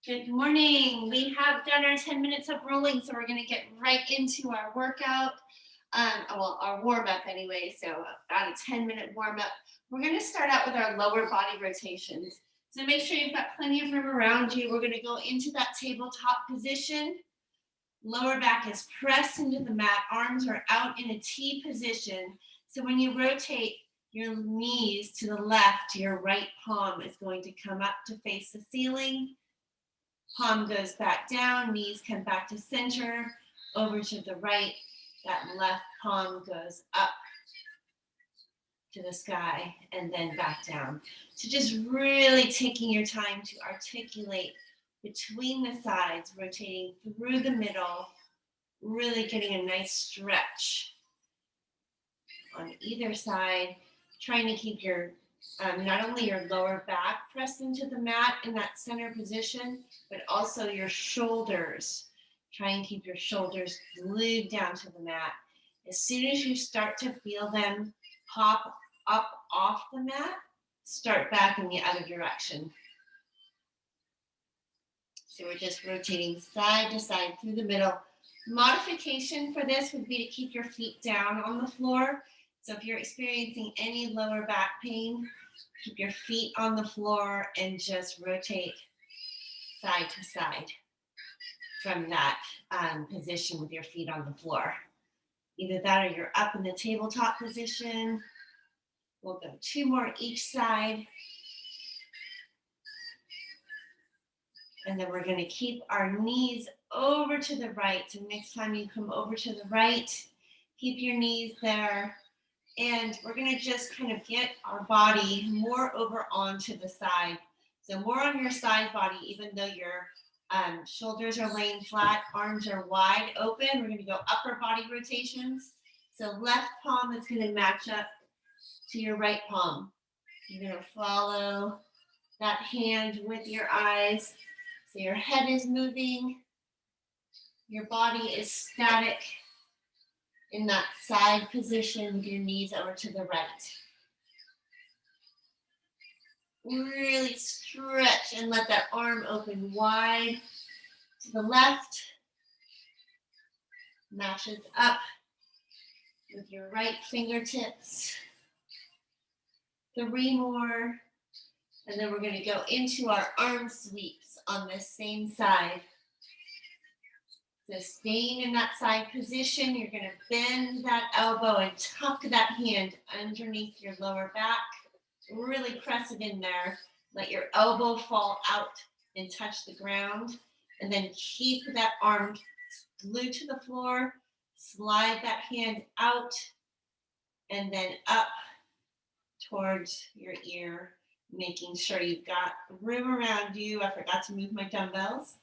Good morning. We have done our 10 minutes of rolling, so we're going to get right into our workout. Well, our warm up anyway. So, about a 10-minute warm up. We're going to start out with our lower body rotations. So, make sure you've got plenty of room around you. We're going to go into that tabletop position. Lower back is pressed into the mat. Arms are out in a T position. So, when you rotate your knees to the left, your right palm is going to come up to face the ceiling. Palm goes back down, knees come back to center, over to the right. That left palm goes up to the sky and then back down. So just really taking your time to articulate between the sides, rotating through the middle, really getting a nice stretch on either side, trying to keep your not only your lower back pressed into the mat in that center position, but also your shoulders. Try and keep your shoulders glued down to the mat. As soon as you start to feel them pop up off the mat, start back in the other direction. So we're just rotating side to side through the middle. Modification for this would be to keep your feet down on the floor. So if you're experiencing any lower back pain, keep your feet on the floor and just rotate side to side from that position with your feet on the floor. Either that or you're up in the tabletop position. We'll go 2 more each side. And then we're going to keep our knees over to the right. So next time you come over to the right, keep your knees there. And we're going to just kind of get our body more over onto the side. So more on your side body, even though your shoulders are laying flat, arms are wide open. We're going to go upper body rotations. So left palm is going to match up to your right palm. You're going to follow that hand with your eyes. So your head is moving. Your body is static in that side position with your knees over to the right. Really stretch and let that arm open wide to the left. Matches up with your right fingertips. 3 more. And then we're going to go into our arm sweeps on this same side. So staying in that side position, you're going to bend that elbow and tuck that hand underneath your lower back. Really press it in there. Let your elbow fall out and touch the ground. And then keep that arm glued to the floor. Slide that hand out and then up towards your ear, making sure you've got room around you. I forgot to move my dumbbells.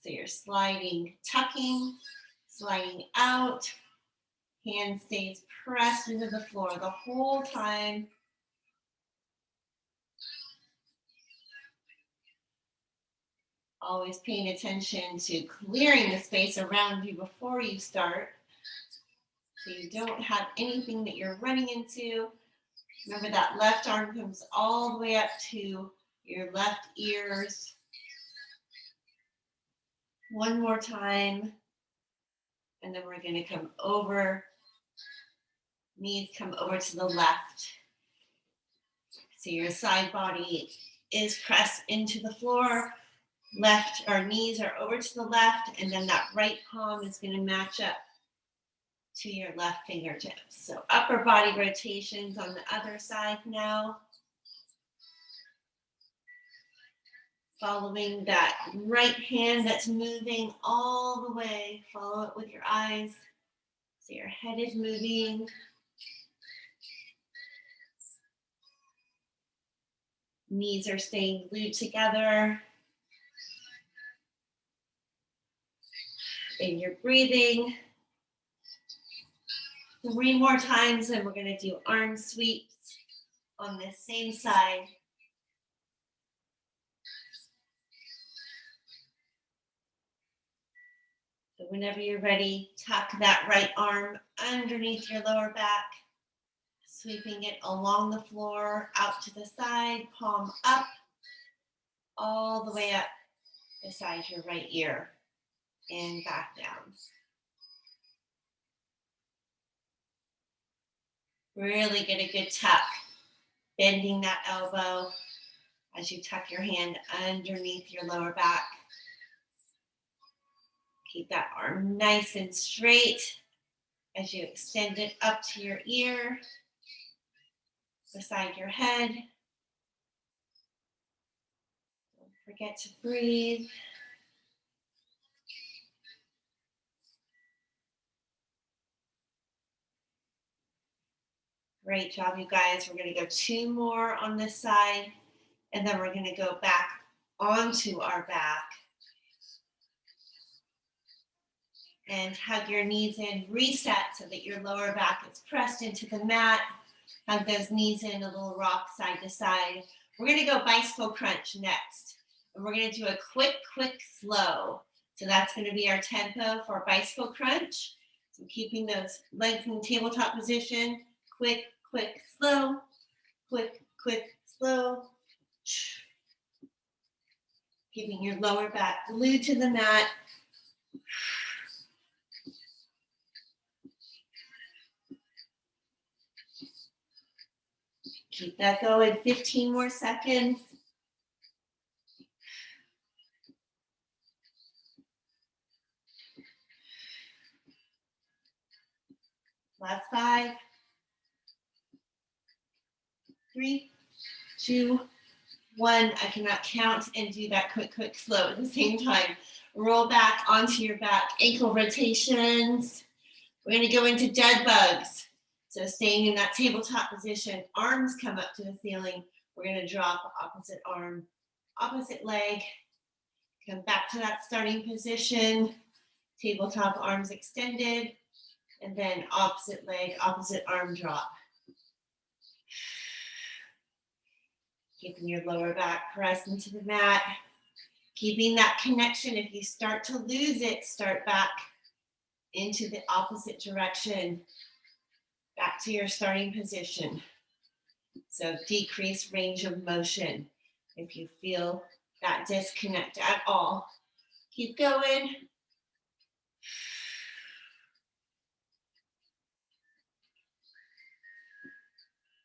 So you're sliding, tucking, sliding out. Hand stays pressed into the floor the whole time. Always paying attention to clearing the space around you before you start, so you don't have anything that you're running into. Remember that left arm comes all the way up to your left ears. 1 more time. And then we're going to come over. Knees come over to the left. So your side body is pressed into the floor. Left, our knees are over to the left, and then that right palm is going to match up to your left fingertips. So upper body rotations on the other side now. Following that right hand that's moving all the way. Follow it with your eyes. So your head is moving. Knees are staying glued together. And you're breathing. 3 more times, and we're going to do arm sweeps on this same side. So whenever you're ready, tuck that right arm underneath your lower back, sweeping it along the floor, out to the side, palm up, all the way up beside your right ear and back down. Really get a good tuck, bending that elbow as you tuck your hand underneath your lower back. Keep that arm nice and straight as you extend it up to your ear, beside your head. Don't forget to breathe. Great job, you guys. We're going to go 2 more on this side, and then we're going to go back onto our back. And hug your knees in, reset so that your lower back is pressed into the mat. Hug those knees in, a little rock side to side. We're going to go bicycle crunch next. And we're going to do a quick, slow. So that's going to be our tempo for bicycle crunch. So keeping those legs in the tabletop position. Quick, slow. Quick, slow. Keeping your lower back glued to the mat. Keep that going, 15 more seconds. Last 5, 3, 2, 1. I cannot count and do that quick, slow at the same time. Roll back onto your back, ankle rotations. We're going to go into dead bugs. So staying in that tabletop position, arms come up to the ceiling. We're going to drop opposite arm, opposite leg. Come back to that starting position. Tabletop arms extended. And then opposite leg, opposite arm drop. Keeping your lower back pressed into the mat. Keeping that connection. If you start to lose it, start back into the opposite direction. Back to your starting position. So decrease range of motion. If you feel that disconnect at all, keep going.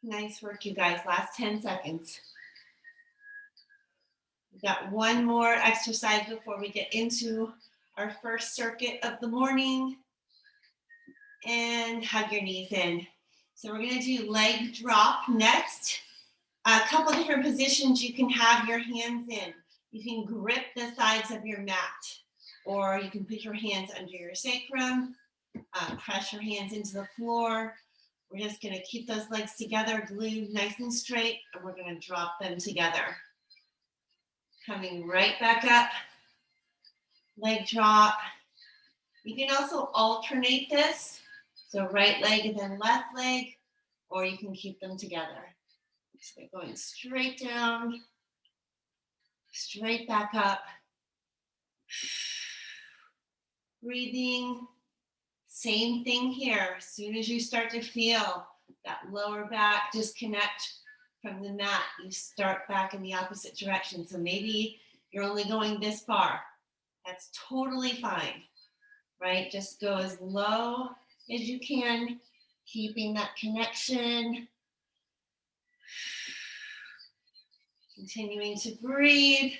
Nice work, you guys. Last 10 seconds. We've got 1 more exercise before we get into our first circuit of the morning. And hug your knees in. So we're going to do leg drop next. A couple different positions you can have your hands in. You can grip the sides of your mat, or you can put your hands under your sacrum, press your hands into the floor. We're just going to keep those legs together, glued nice and straight, and we're going to drop them together. Coming right back up, leg drop. You can also alternate this, so right leg and then left leg, or you can keep them together. So going straight down, straight back up. Breathing. Same thing here. As soon as you start to feel that lower back disconnect from the mat, you start back in the opposite direction. So maybe you're only going this far. That's totally fine, right? Just go as low as you can, keeping that connection. Continuing to breathe.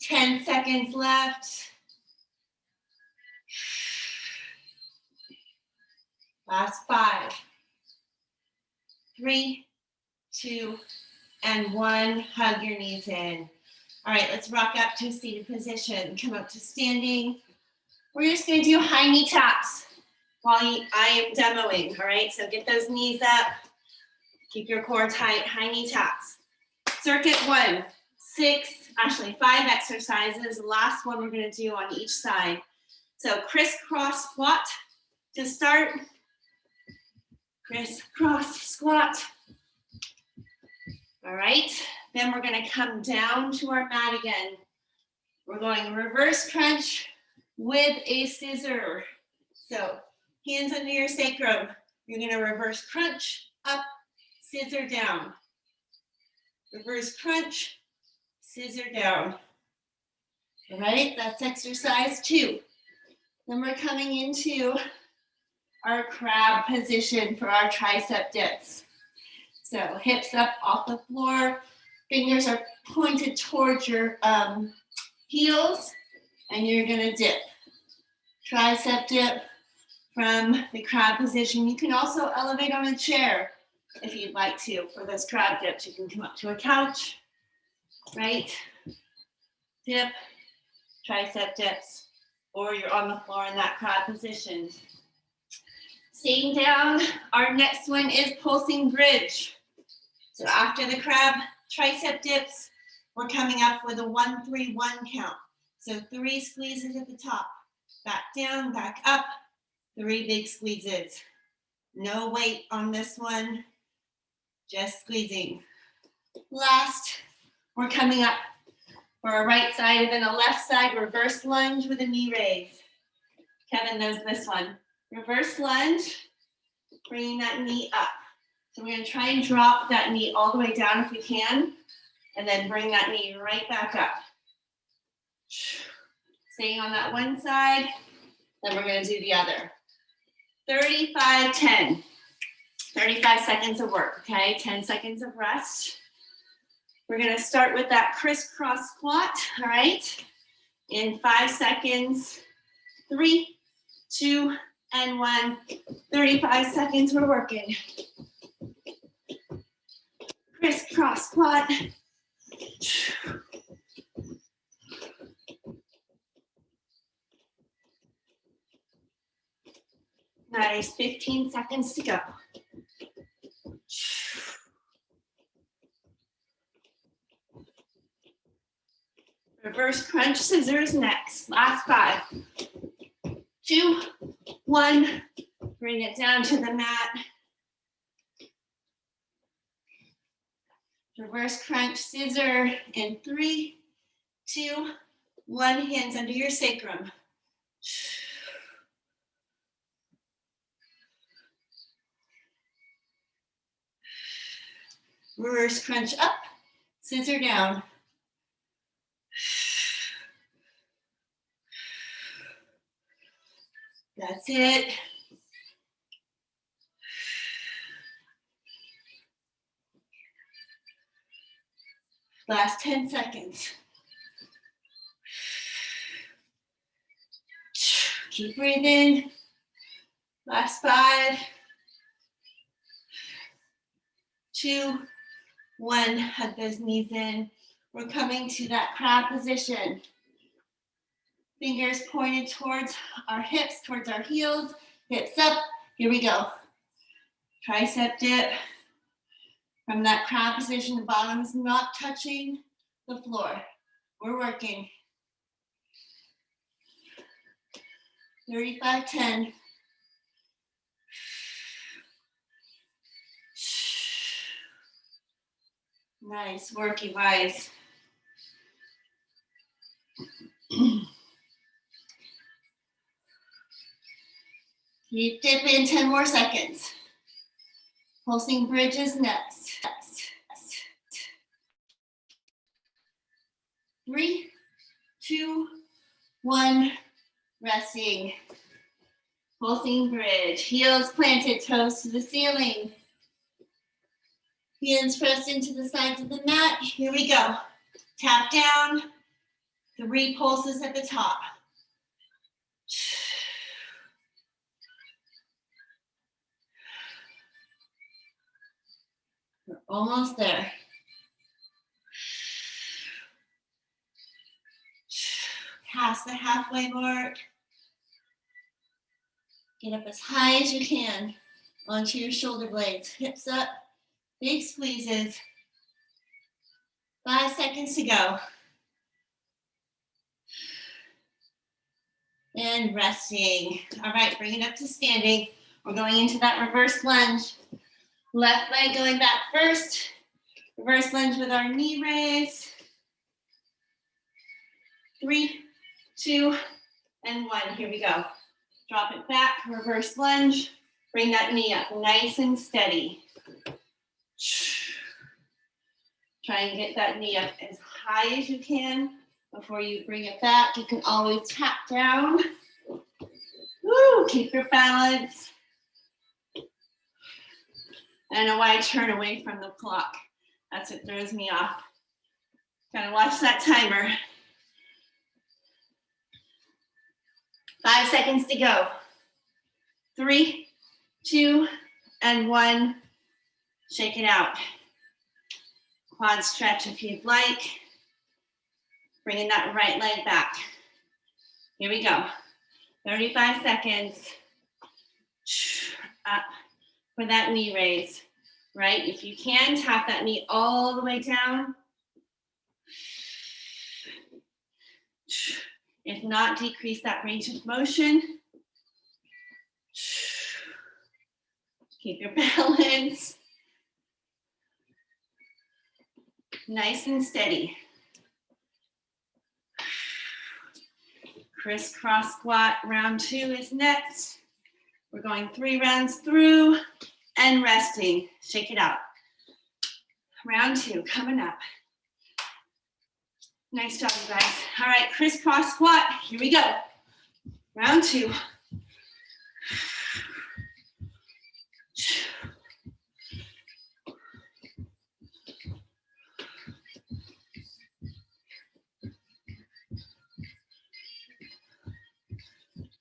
10 seconds left. Last 5, 3, 2, and 1. Hug your knees in. All right, let's rock up to a seated position. Come up to standing. We're just going to do high knee taps while I am demoing, all right? So get those knees up. Keep your core tight, high knee taps. Circuit 1, 5 exercises. The last one we're going to do on each side. So crisscross squat to start. Crisscross squat. All right, then we're going to come down to our mat again. We're going reverse crunch with a scissor. So hands under your sacrum. You're going to reverse crunch up, scissor down. Reverse crunch, scissor down. All right, that's exercise 2. Then we're coming into our crab position for our tricep dips. So hips up off the floor, fingers are pointed towards your heels, and you're gonna dip. Tricep dip from the crab position. You can also elevate on a chair if you'd like to for those crab dips. You can come up to a couch, right? Dip, tricep dips, or you're on the floor in that crab position. Staying down, our next one is pulsing bridge. So after the crab tricep dips, we're coming up with a 1-3-1 count. So 3 squeezes at the top, back down, back up, 3 big squeezes. No weight on this one, just squeezing. Last, we're coming up for a right side and then a left side reverse lunge with a knee raise. Kevin knows this one. Reverse lunge, bringing that knee up. So we're gonna try and drop that knee all the way down if we can, and then bring that knee right back up. Staying on that one side, then we're gonna do the other. 35-10. 35 seconds of work, okay? 10 seconds of rest. We're gonna start with that crisscross squat, all right? In 5 seconds, 3, 2, and 1. 35 seconds, we're working. Crisscross squat. Nice, 15 seconds to go. Reverse crunch scissors next. Last 5, 2, 1. Bring it down to the mat. Reverse crunch scissor in 3, 2, 1. Hands under your sacrum. Reverse crunch up, scissor down. That's it. Last 10 seconds. Keep breathing. Last 5, 2, 1. Hug those knees in. We're coming to that crab position. Fingers pointed towards our hips, towards our heels. Hips up. Here we go. Tricep dip. From that crab position, the bottom is not touching the floor. We're working. 35-10. Nice work, you guys. Keep dipping, 10 more seconds. Pulsing bridges next. 3, 2, 1. Resting. Pulsing bridge. Heels planted, toes to the ceiling. Hands pressed into the sides of the mat. Here we go. Tap down. 3 pulses at the top. We're almost there. Past the halfway mark. Get up as high as you can onto your shoulder blades. Hips up, big squeezes. 5 seconds to go. And resting. All right, bring it up to standing. We're going into that reverse lunge. Left leg going back first. Reverse lunge with our knee raise. 3, 2, and 1. Here we go. Drop it back, reverse lunge. Bring that knee up nice and steady. Try and get that knee up as high as you can before you bring it back. You can always tap down. Woo, keep your balance. I don't know why I turn away from the clock. That's what throws me off. Gotta watch that timer. 5 seconds to go. 3, 2, and 1. Shake it out. Quad stretch if you'd like. Bringing that right leg back. Here we go. 35 seconds. Up for that knee raise, right? If you can, tap that knee all the way down. If not, decrease that range of motion. Keep your balance. Nice and steady. Crisscross squat, round 2 is next. We're going 3 rounds through and resting. Shake it out. Round 2 coming up. Nice job, you guys. All right, crisscross squat. Here we go. Round 2.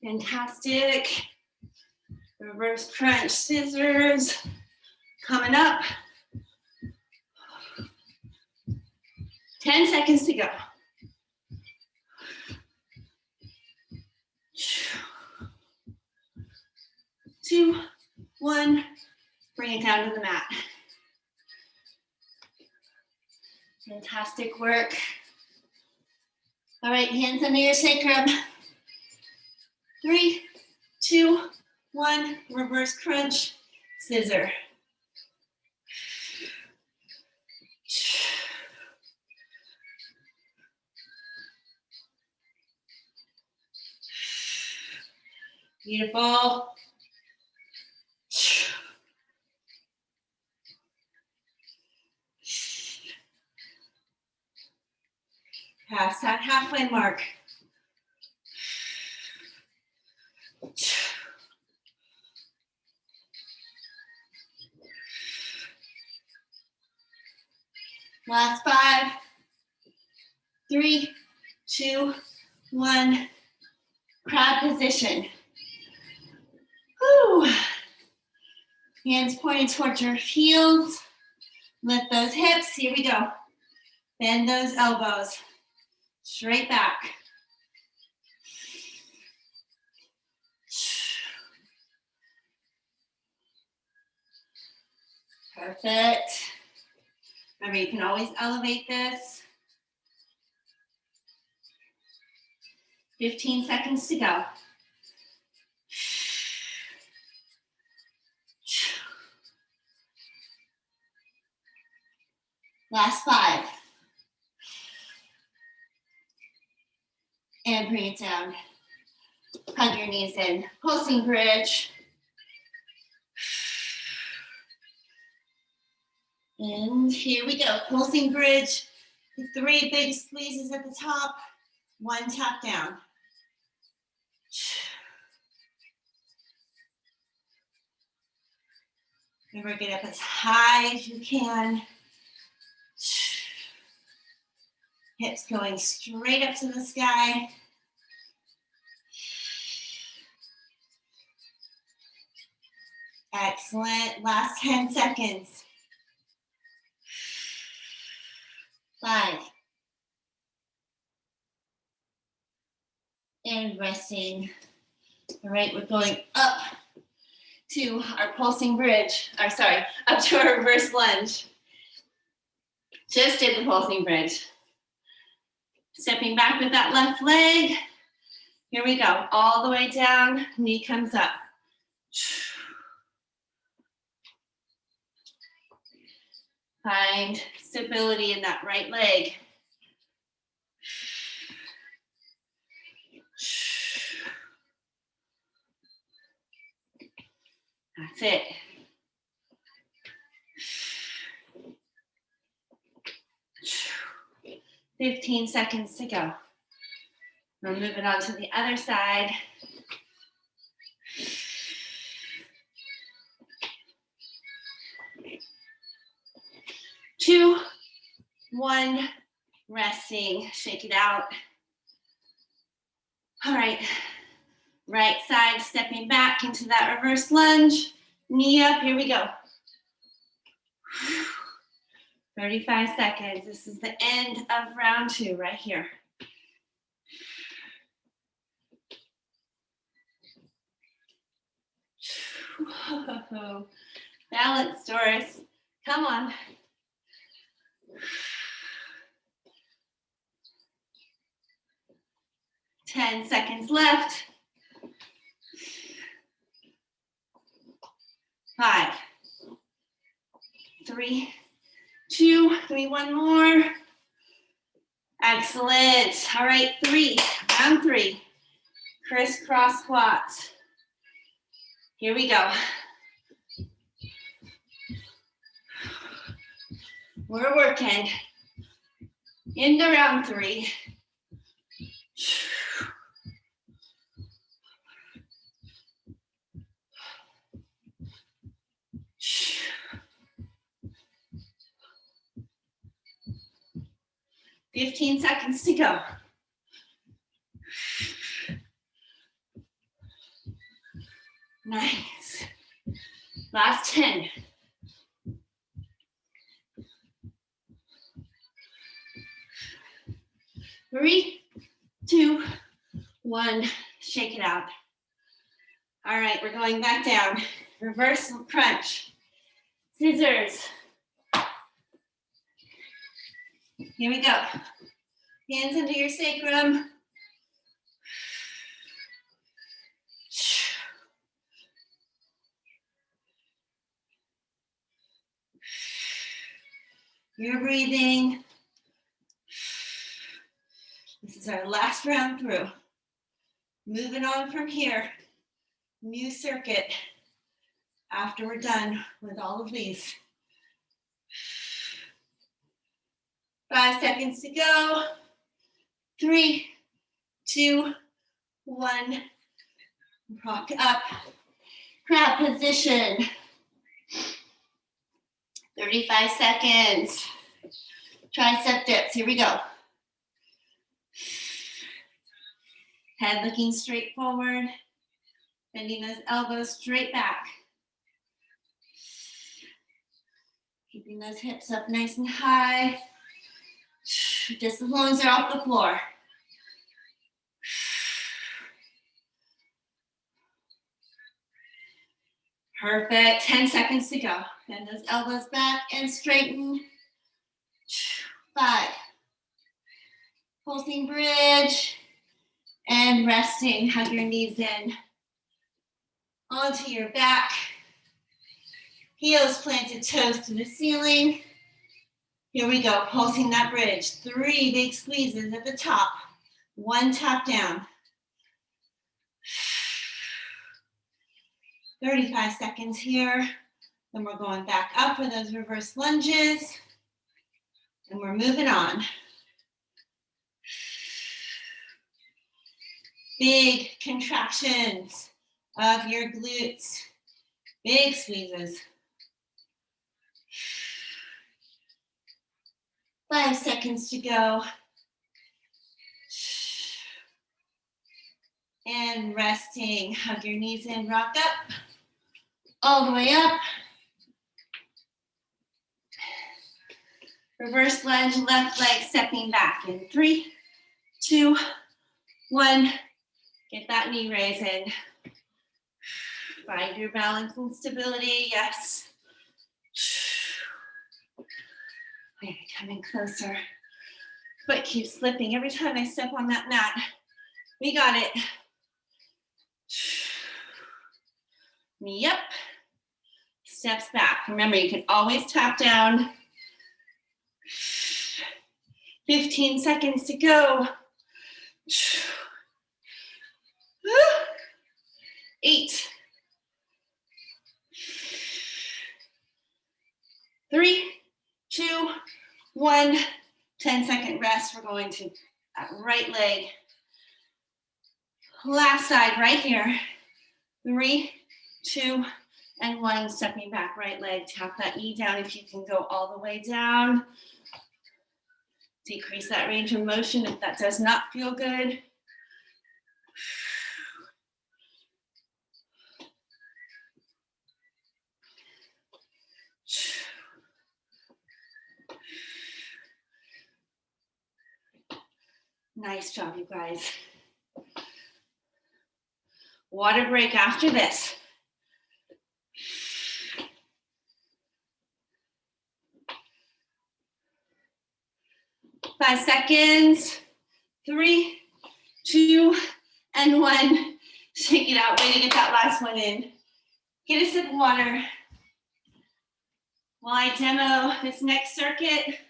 Fantastic. Reverse crunch scissors. Coming up. 10 seconds to go. 2, 1. Bring it down to the mat. Fantastic work. All right, hands under your sacrum. 3, 2, 1. Reverse crunch, scissor. Beautiful. Past that halfway mark. Last 5, 3, 2, 1. Crab position. Whew. Hands pointed towards your heels. Lift those hips. Here we go. Bend those elbows. Straight back. Perfect. Remember, you can always elevate this. 15 seconds to go. Last 5. And bring it down. Hug your knees in. Pulsing bridge. And here we go. Pulsing bridge. 3 big squeezes at the top. 1 tap down. Remember, get up as high as you can. Hips going straight up to the sky. Excellent. Last 10 seconds. 5. And resting. All right, we're going up to our pulsing bridge. Up to our reverse lunge. Just did the pulsing bridge. Stepping back with that left leg. Here we go. All the way down, knee comes up. Find stability in that right leg. That's it. 15 seconds to go. We're moving on to the other side. 2, 1, resting, shake it out. All right, right side, stepping back into that reverse lunge, knee up, here we go. 35 seconds, this is the end of round 2 right here. Balance, Doris, come on. 10 seconds left. 5, 3, 2, give me one more. Excellent. All right, round 3. Crisscross squats. Here we go. We're working into round 3. 15 seconds to go. Nice. Last 10. 3, 2, 1, shake it out. All right, we're going back down. Reverse crunch. Scissors. Here we go. Hands into your sacrum. You're breathing. This is our last round through. Moving on from here. New circuit after we're done with all of these. 5 seconds to go. 3, 2, 1. Rock up. Crab position. 35 seconds. Tricep dips. Here we go. Head looking straight forward. Bending those elbows straight back. Keeping those hips up nice and high. Just as long as they're off the floor. Perfect. 10 seconds to go. Bend those elbows back and straighten. 5. Pulsing bridge. And resting. Hug your knees in. Onto your back. Heels planted, toes to the ceiling. Here we go. Pulsing that bridge. 3 big squeezes at the top. 1 tap down. 35 seconds here. Then we're going back up for those reverse lunges. And we're moving on. Big contractions of your glutes. Big squeezes. 5 seconds to go. And resting. Hug your knees in, rock up. All the way up. Reverse lunge, left leg stepping back in 3, 2, 1. Get that knee raise in. Find your balance and stability, yes. Okay, coming closer. Foot keeps slipping every time I step on that mat. We got it. Knee up. Steps back. Remember, you can always tap down. 15 seconds to go. 8, 3, 2, 1. 10-second rest. We're going to that right leg. Last side right here. 3, 2, and 1. Stepping back, right leg. Tap that knee down if you can go all the way down. Decrease that range of motion if that does not feel good. Nice job, you guys. Water break after this. Five seconds. 3, 2, and 1. Shake it out. Way to get that last one in. Get a sip of water. While I demo this next circuit,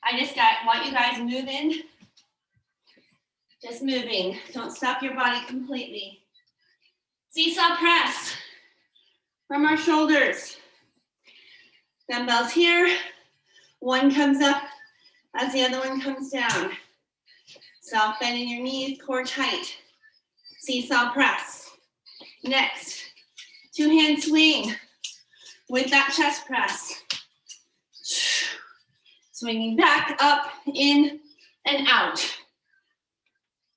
I want you guys moving. Just moving. Don't stop your body completely. Seesaw press from our shoulders. Dumbbells here. One comes up as the other one comes down. Soft bend in your knees, core tight. Seesaw press. Next, 2-hand swing with that chest press. Swinging back, up, in, and out.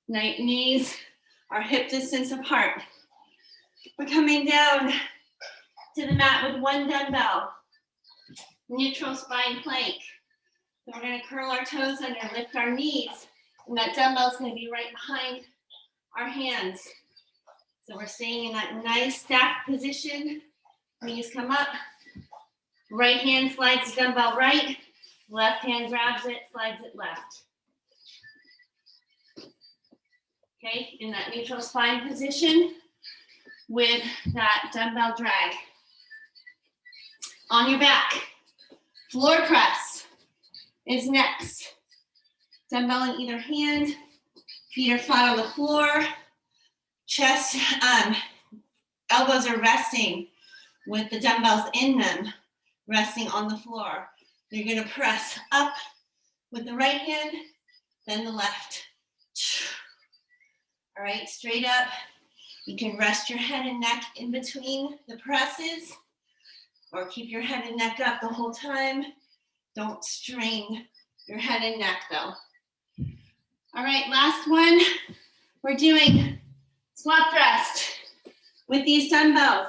Knees are hip distance apart. We're coming down to the mat with one dumbbell. Neutral spine plank. So we're going to curl our toes under, lift our knees, and that dumbbell is going to be right behind our hands. So we're staying in that nice stacked position. Knees come up. Right hand slides the dumbbell right. Left hand grabs it, slides it left. Okay, in that neutral spine position with that dumbbell drag. On your back, floor press is next. Dumbbell in either hand, feet are flat on the floor, chest, elbows are resting with the dumbbells in them, resting on the floor. You're gonna press up with the right hand, then the left. All right, straight up. You can rest your head and neck in between the presses, or keep your head and neck up the whole time. Don't strain your head and neck though. All right, last one. We're doing squat thrust with these dumbbells.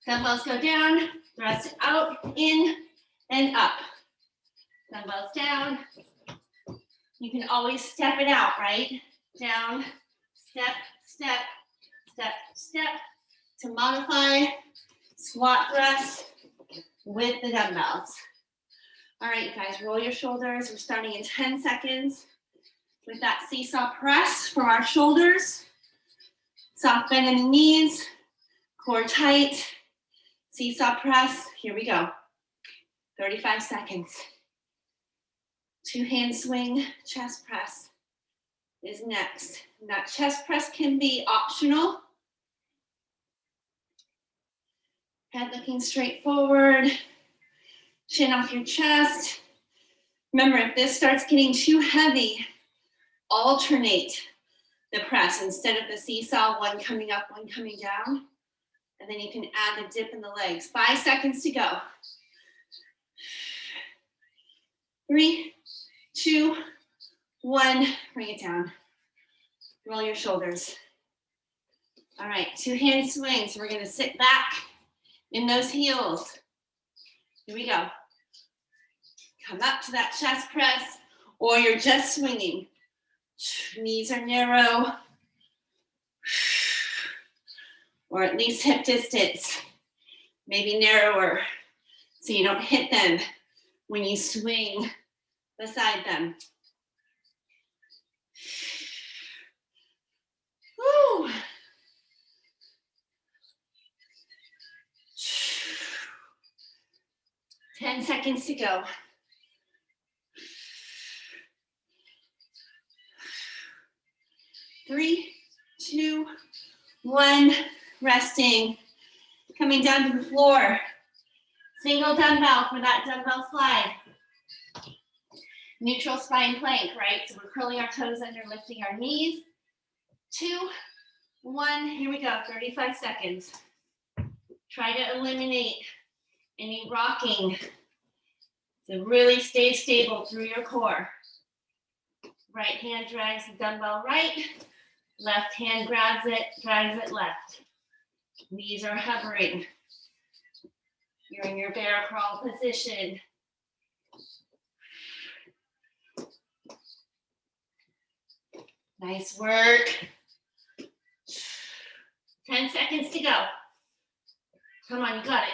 Dumbbells go down, thrust out, in, and up. Dumbbells down. You can always step it out, right? Down, step, step, step, step, to modify squat thrust with the dumbbells. All right, you guys, roll your shoulders. We're starting in 10 seconds with that seesaw press from our shoulders. Soft bend in the knees, core tight, seesaw press. Here we go. 35 seconds. 2-hand swing, chest press is next. And that chest press can be optional. Head looking straight forward, chin off your chest. Remember, if this starts getting too heavy, alternate the press instead of the seesaw, one coming up, one coming down. And then you can add the dip in the legs. 5 seconds to go. 3, 2, 1, bring it down. Roll your shoulders. All right, 2-hand swing. So we're gonna sit back in those heels. Here we go. Come up to that chest press, or you're just swinging. Knees are narrow, or at least hip distance, maybe narrower, so you don't hit them when you swing beside them. Woo. Ten seconds to go. 3, 2, 1, resting. Coming down to the floor. Single dumbbell for that dumbbell slide. Neutral spine plank, right? So we're curling our toes under, lifting our knees. 2, 1, here we go, 35 seconds. Try to eliminate any rocking. So really stay stable through your core. Right hand drags the dumbbell right, left hand grabs it, drags it left. Knees are hovering. You're in your bear crawl position. Nice work. 10 seconds to go. Come on, you got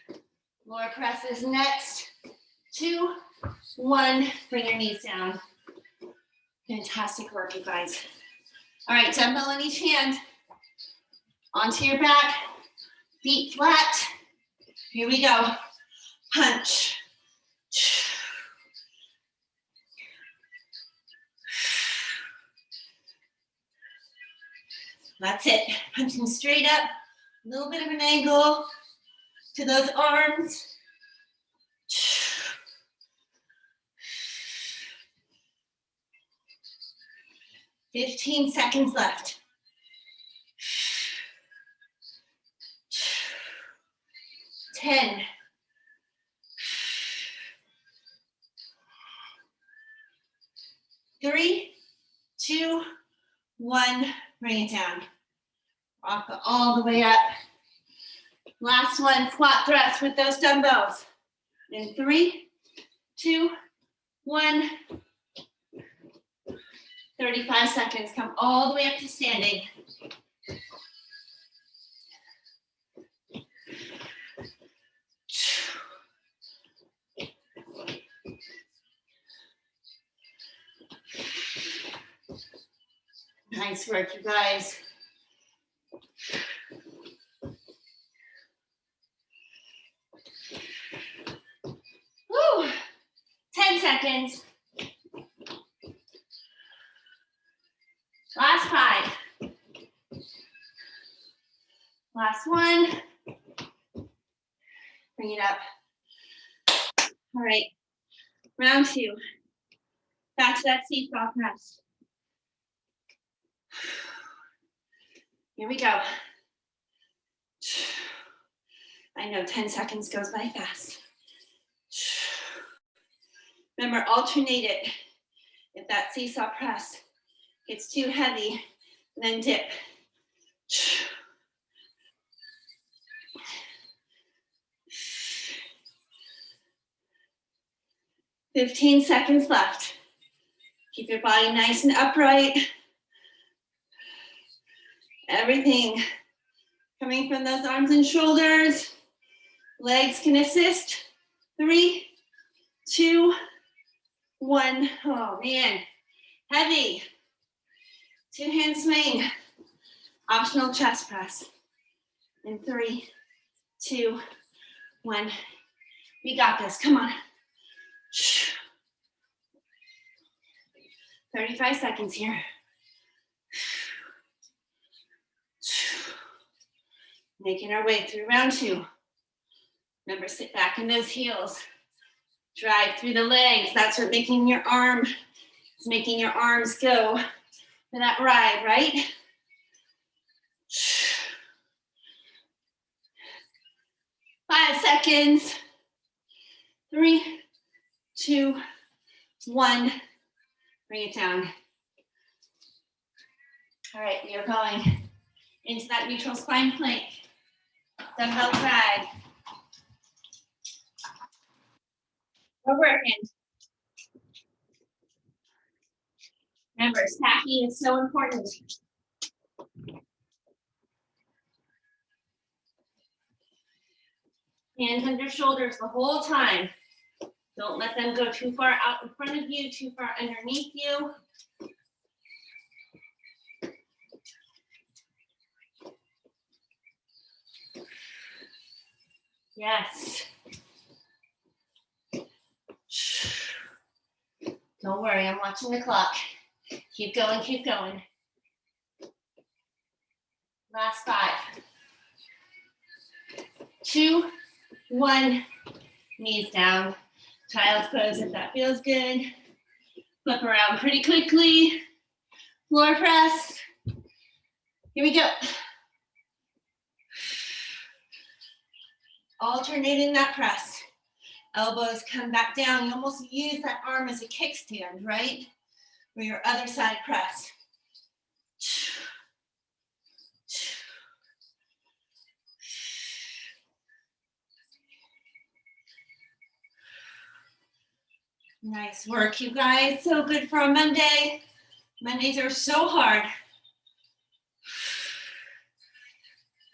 it. Floor press is next. 2, 1, bring your knees down. Fantastic work, you guys. All right, dumbbell in each hand. Onto your back, feet flat. Here we go. Punch. That's it. Punching straight up. A little bit of an angle to those arms. 15 seconds left. 10. 3, 2, 1, bring it down. Rock it all the way up. Last one, squat thrust with those dumbbells. In 3, 2, 1. 35 seconds, come all the way up to standing. Nice work, you guys. Woo! 10 seconds. Last 5. Last one. Bring it up. All right, round 2. Back to that seesaw press. Here we go. I know 10 seconds goes by fast. Remember, alternate it. If that seesaw press gets too heavy, then dip. 15 seconds left. Keep your body nice and upright. Everything coming from those arms and shoulders. Legs can assist. 3, 2, 1. Oh man, heavy. 2-hand swing. Optional chest press. In 3, 2, 1. We got this, come on. 35 seconds here. Making our way through round 2. Remember, sit back in those heels. Drive through the legs. That's what making your arm, it's making your arms go for that ride, right? 5 seconds. 3, 2, 1. Bring it down. All right, we are going into that neutral spine plank. Dumbbell drag. We're working. Remember, stacking is so important. Hands under shoulders the whole time. Don't let them go too far out in front of you, too far underneath you. Yes. Don't worry, I'm watching the clock. Keep going, keep going. Last 5. 2, 1, knees down. Child's pose if that feels good. Flip around pretty quickly. Floor press. Here we go. Alternating that press. Elbows come back down. You almost use that arm as a kickstand, right? For your other side press. Nice work, you guys. So good for a Monday. Mondays are so hard.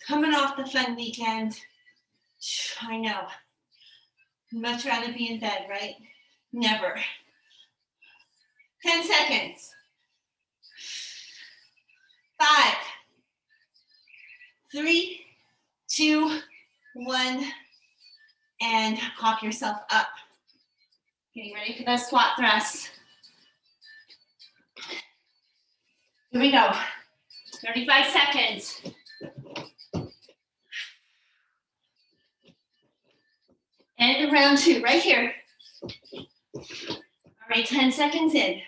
Coming off the fun weekend. I know. Much rather be in bed, right? Never. 10 seconds. 5, 3, 2, 1, and hop yourself up. Getting ready for that squat thrust. Here we go. 35 seconds. And round 2, right here. All right, 10 seconds in.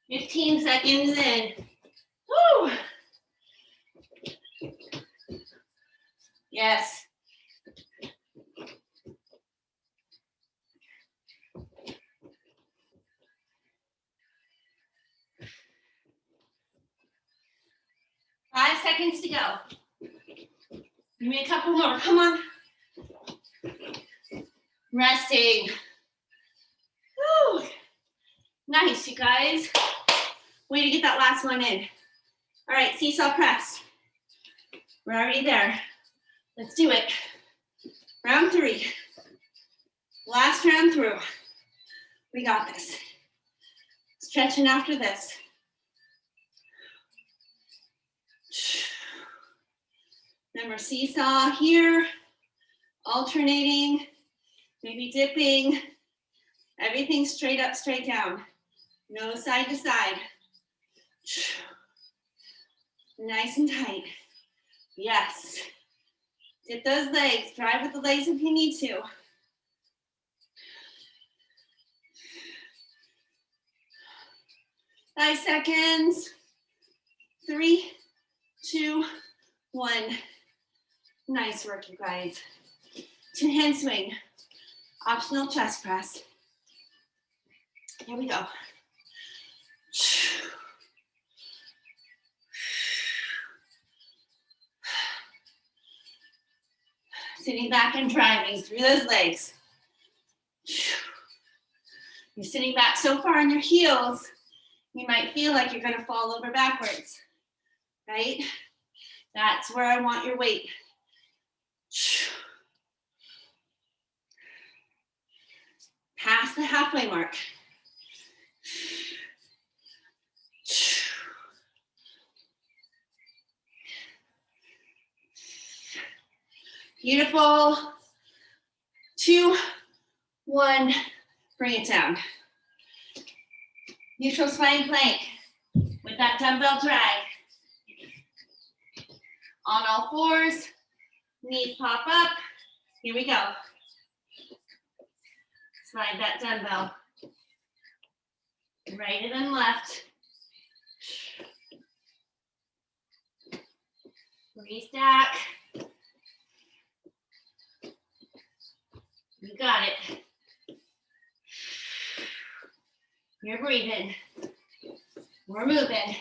15 seconds in. Woo! Yes. Five seconds to go. Give me a couple more, come on. Resting. Woo! Nice, you guys. Way to get that last one in. All right, seesaw press. We're already there. Let's do it. Round 3. Last round through. We got this. Stretching after this. Remember, seesaw here, alternating, maybe dipping, everything straight up, straight down. No side to side. Nice and tight. Yes. Dip those legs. Drive with the legs if you need to. Five seconds. 3, 2, 1. Nice work, you guys. 2-hand swing. Optional chest press. Here we go. Sitting back and driving through those legs. You're sitting back so far on your heels, you might feel like you're gonna fall over backwards, right? That's where I want your weight. Past the halfway mark. Beautiful. 2, 1, bring it down. Neutral spine plank with that dumbbell drag. On all fours, knees pop up. Here we go. Slide that dumbbell. Right and then left. Restack. You got it. You're breathing. We're moving.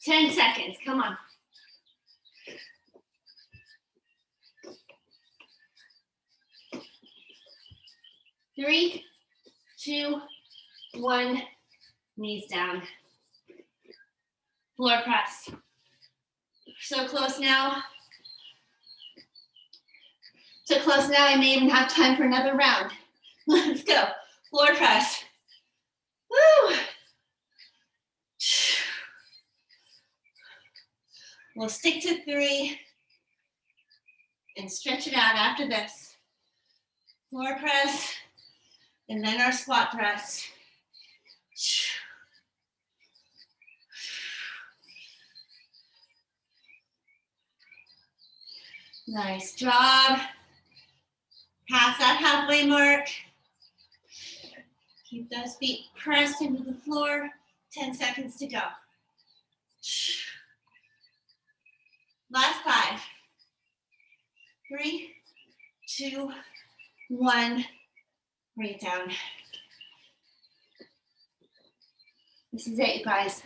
Ten seconds, come on. Three, 2, 1, knees down. Floor press. So close now. So close now, I may even have time for another round. Let's go. Floor press. Woo! We'll stick to 3 and stretch it out after this. Floor press, and then our squat thrust. Nice job. Past that halfway mark. Keep those feet pressed into the floor. 10 seconds to go. Last 5. 3, 2, 1. Bring it down. This is it, you guys.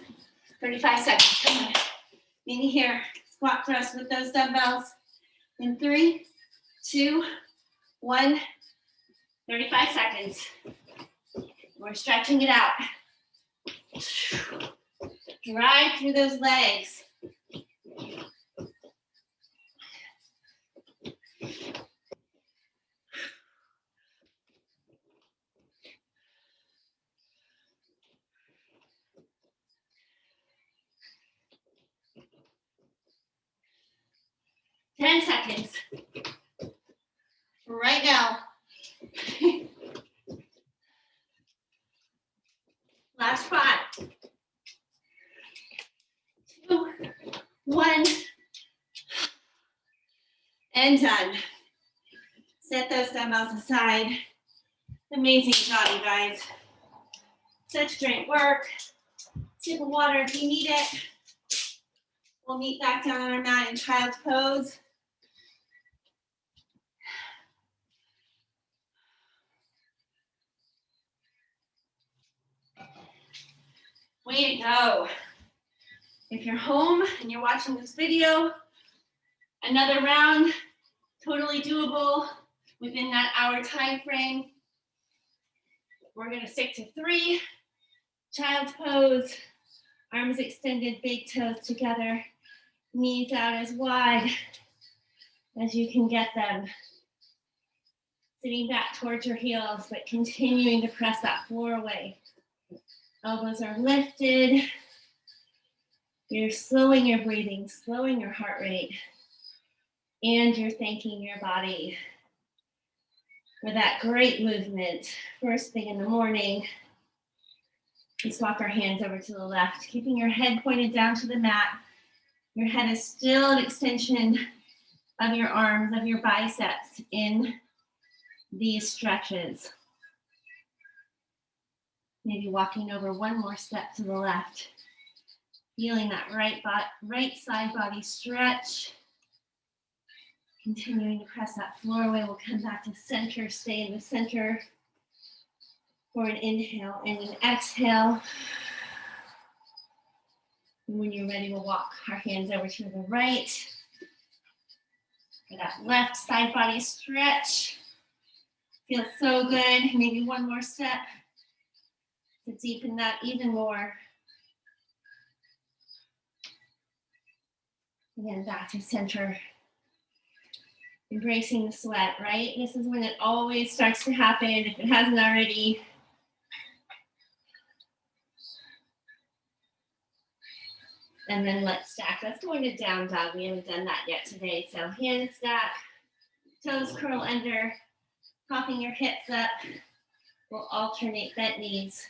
35 seconds. Come on. In here. Squat thrust with those dumbbells. In 3, 2, 1. 35 seconds. We're stretching it out. Drive through those legs. Ten seconds. Right now. Last 5. 2, 1. And done. Set those dumbbells aside. Amazing job, you guys. Such great work. Sip of water if you need it. We'll meet back down on our mat in child's pose. Way to go. If you're home and you're watching this video, another round, totally doable within that hour time frame. We're gonna stick to 3, child's pose, arms extended, big toes together, knees out as wide as you can get them. Sitting back towards your heels, but continuing to press that floor away. Elbows are lifted. You're slowing your breathing, slowing your heart rate, and you're thanking your body for that great movement. First thing in the morning, let's walk our hands over to the left, keeping your head pointed down to the mat. Your head is still an extension of your arms, of your biceps in these stretches. Maybe walking over one more step to the left. Feeling that right side body stretch. Continuing to press that floor away. We'll come back to center, stay in the center for an inhale and an exhale. And when you're ready, we'll walk our hands over to the right. For that left side body stretch. Feels so good. Maybe one more step to deepen that even more. Again, back to center. Embracing the sweat, right? This is when it always starts to happen if it hasn't already. And then let's stack. Let's go into down dog. We haven't done that yet today. So hand stack, toes curl under, popping your hips up. We'll alternate bent knees.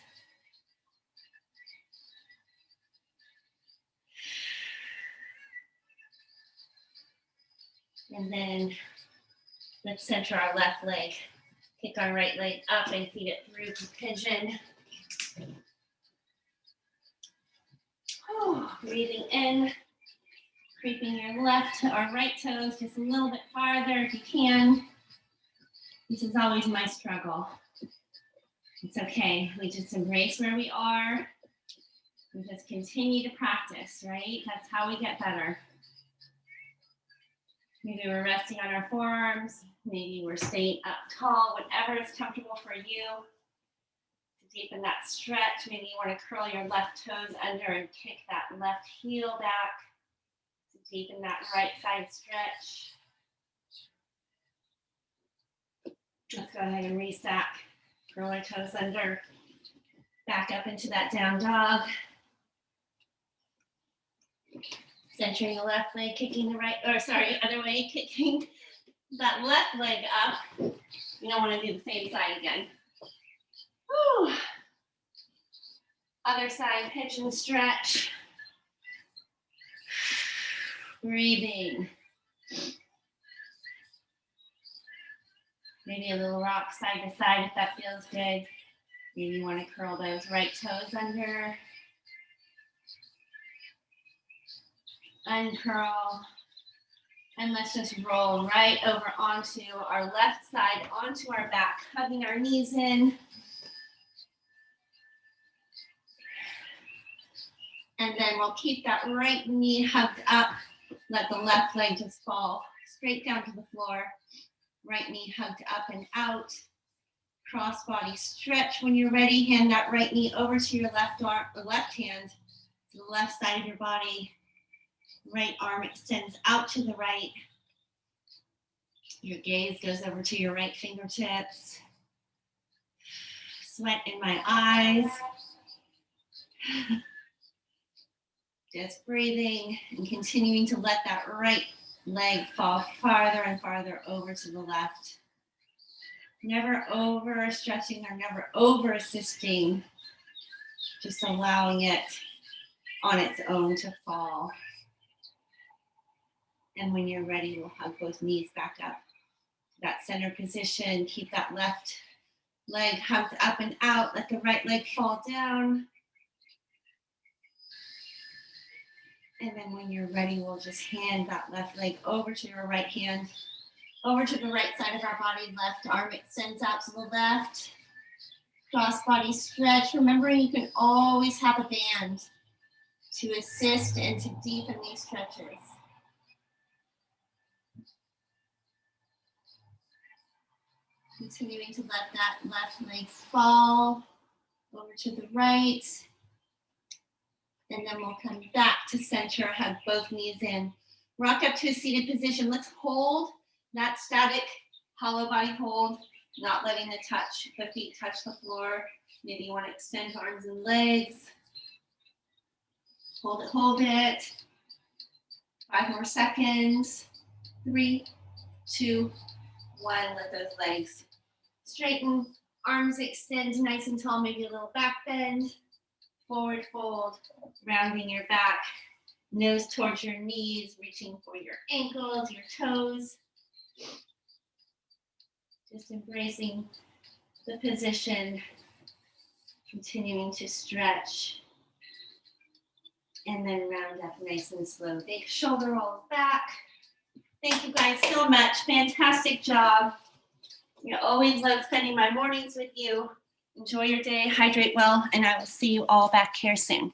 And then let's center our left leg. Kick our right leg up and feed it through to pigeon. Breathing in, creeping your left or right toes just a little bit farther if you can. This is always my struggle. It's okay. We just embrace where we are. We just continue to practice, right? That's how we get better. Maybe we're resting on our forearms. Maybe we're staying up tall, whatever is comfortable for you. To deepen that stretch, maybe you want to curl your left toes under and kick that left heel back. To deepen that right side stretch. Let's go ahead and restack. Curl our toes under. Back up into that down dog. Centering the left leg, kicking the right, or sorry, other way, kicking that left leg up. You don't want to do the same side again. Whew. Other side, pigeon stretch. Breathing. Maybe a little rock side to side if that feels good. Maybe you want to curl those right toes under. Uncurl. And let's just roll right over onto our left side, onto our back, hugging our knees in. And then we'll keep that right knee hugged up. Let the left leg just fall straight down to the floor. Right knee hugged up and out. Cross body stretch. When you're ready, hand that right knee over to your left arm, or left hand, to the left side of your body. Right arm extends out to the right. Your gaze goes over to your right fingertips. Sweat in my eyes. Just breathing and continuing to let that right leg fall farther and farther over to the left. Never over stretching or never over assisting. Just allowing it on its own to fall. And when you're ready, we'll hug both knees back up to that center position. Keep that left leg hugged up and out. Let the right leg fall down. And then when you're ready, we'll just hand that left leg over to your right hand, over to the right side of our body. Left arm extends out to the left. Cross body stretch. Remembering you can always have a band to assist and to deepen these stretches. Continuing to let that left leg fall over to the right. And then we'll come back to center, hug both knees in. Rock up to a seated position. Let's hold that static hollow body hold, not letting the feet touch the floor. Maybe you want to extend arms and legs. Hold it, hold it. 5 more seconds. 3, 2, 1. Let those legs straighten. Arms extend nice and tall, maybe a little back bend. Forward fold, rounding your back, nose towards your knees, reaching for your ankles, your toes. Just embracing the position, continuing to stretch. And then round up nice and slow. Big shoulder rolls back. Thank you guys so much. Fantastic job. I always love spending my mornings with you. Enjoy your day, hydrate well, and I will see you all back here soon.